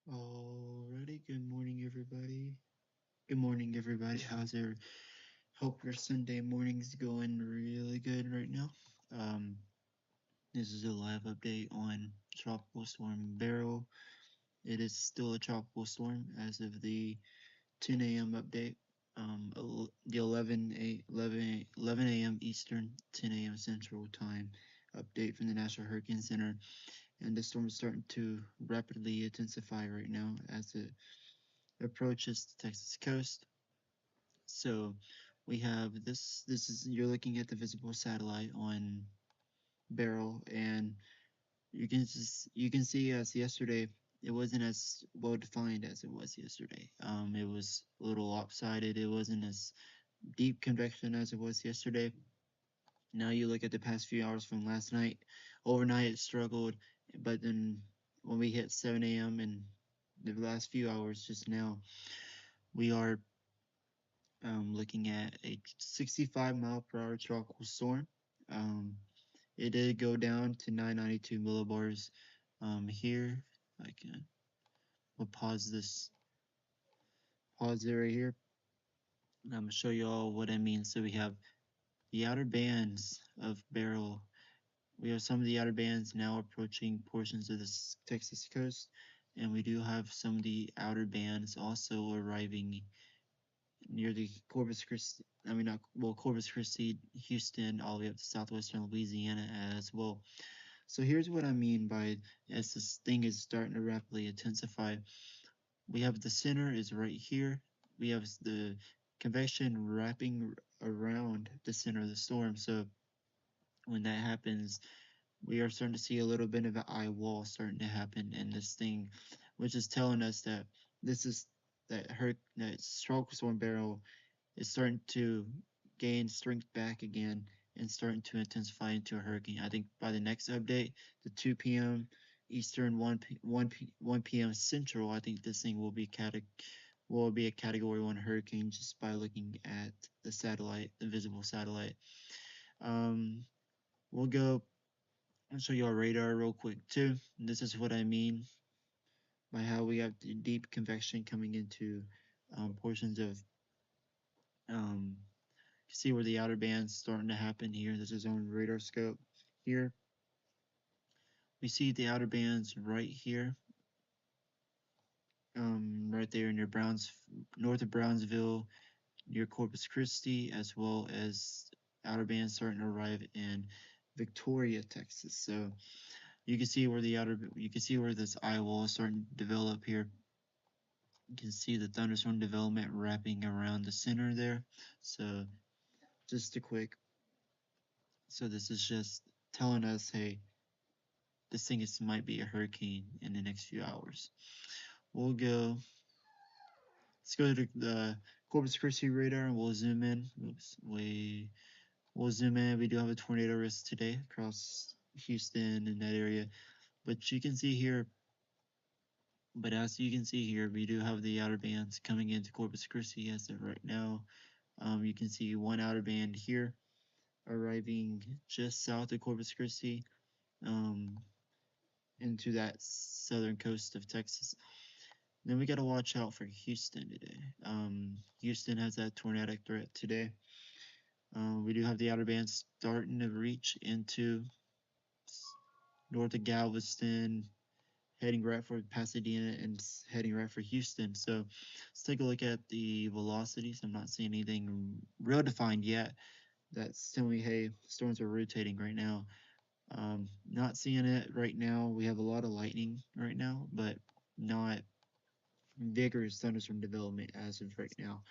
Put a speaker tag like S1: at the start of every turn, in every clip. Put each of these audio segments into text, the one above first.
S1: Alrighty, good morning, everybody. Good morning, everybody. How's your? Hope your Sunday morning's going really good right now. Um, this is a live update on Tropical Storm Beryl. It is still a tropical storm as of the 10 a.m. update. The 11 a.m. Eastern, 10 a.m. Central Time update from the National Hurricane Center, and the storm is starting to rapidly intensify right now as it approaches the Texas coast. So we have this. This is you're looking at the visible satellite on Beryl, and you can see as yesterday it wasn't as well defined as it was yesterday. It was a little lopsided. It wasn't as deep convection as it was yesterday. Now you look at the past few hours from last night. Overnight it struggled, but then when we hit 7 a.m. and the last few hours just now, we are looking at a 65-mile-per-hour tropical storm. Um, it did go down to 992 millibars. Here, I can we'll pause it right here. I'm gonna show you all what I mean. So we have the outer bands of Beryl. We have some of the outer bands now approaching portions of the Texas coast, and we do have some of the outer bands also arriving near the Corpus Christi. I mean, not well, Corpus Christi, Houston, all the way up to southwestern Louisiana as well. So here's what I mean by as this thing is starting to rapidly intensify. We have the center is right here. We have the convection wrapping around the center of the storm. So when that happens, we are starting to see a little bit of an eye wall starting to happen in this thing, which is telling us that this is that tropical storm Beryl is starting to gain strength back again and starting to intensify into a hurricane. I think by the next update, the 2 p.m. Eastern, 1 p.m. Central, I think this thing will be a Category 1 hurricane just by looking at the satellite, the visible satellite. We'll go and show you our radar real quick too. This is what I mean by how we have the deep convection coming into portions of see where the outer band's starting to happen here. This is on radar scope here. We see the outer bands right here, right there near north of Brownsville, near Corpus Christi, as well as outer bands starting to arrive in Victoria, Texas. So you can see where you can see where this eye wall is starting to develop here. You can see the thunderstorm development wrapping around the center there. So just a quick. So this is just telling us, hey, this thing might be a hurricane in the next few hours. We'll go. Let's go to the Corpus Christi radar and we'll zoom in. Oops, we'll zoom in. We do have a tornado risk today across Houston and that area, but you can see here. But as you can see here, we do have the outer bands coming into Corpus Christi as of right now. You can see one outer band here arriving just south of Corpus Christi. Into that southern coast of Texas. Then we got to watch out for Houston today. Houston has that tornadic threat today. We do have the outer bands starting to reach into north of Galveston, heading right for Pasadena and heading right for Houston. So let's take a look at the velocities. I'm not seeing anything real defined yet. That's telling me, hey, storms are rotating right now. Not seeing it right now. We have a lot of lightning right now, but not vigorous thunderstorm development as of right now.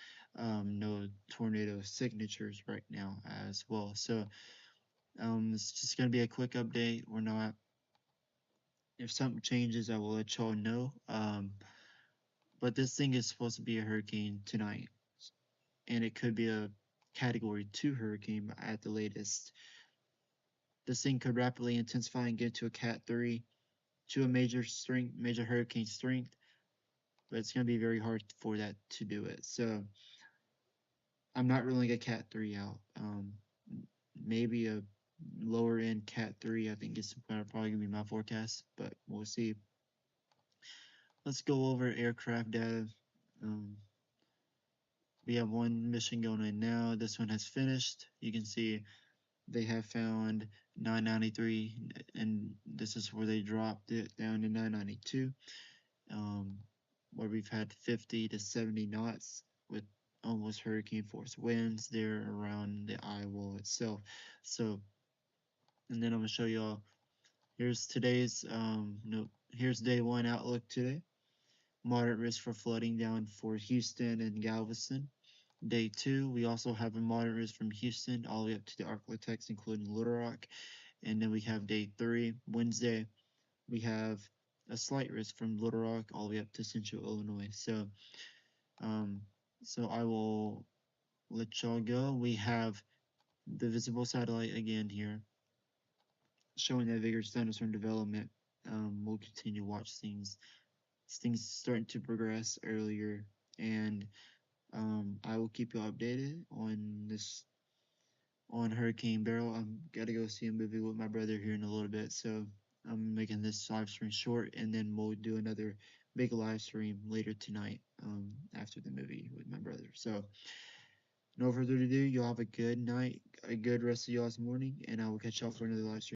S1: No tornado signatures right now as well. So it's just going to be a quick update. We're not, if something changes, I will let y'all know. But this thing is supposed to be a hurricane tonight, and it could be a Category 2 hurricane at the latest. This thing could rapidly intensify and get to a Cat 3, to a major hurricane strength, but it's going to be very hard for that to do it. So I'm not ruling a Cat 3 out. Maybe a lower end Cat 3, I think is probably going to be my forecast, but we'll see. let's go over aircraft data. Um, we have one mission going on now. This one has finished. You can see they have found 993, and this is where they dropped it down to 992, where we've had 50 to 70 knots with almost hurricane force winds there around the eye wall itself. So, and then I'm gonna show y'all. Here's today's no. Here's day one outlook today. Moderate risk for flooding down for Houston and Galveston. Day two, we also have a moderate risk from Houston all the way up to the Arklatex, including Little Rock. And then we have day three, Wednesday, we have a slight risk from Little Rock all the way up to Central Illinois. Um, so I will let y'all go. We have the visible satellite again here, showing that vigorous thunderstorm development. We'll continue to watch things starting to progress earlier, and I will keep you updated on this on Hurricane Beryl. I'm gotta go see a movie with my brother here in a little bit, so I'm making this live stream short, and then we'll do another big live stream later tonight after the movie with my brother. So, no further ado, y'all have a good night, a good rest of y'all's morning, and I will catch y'all for another live stream.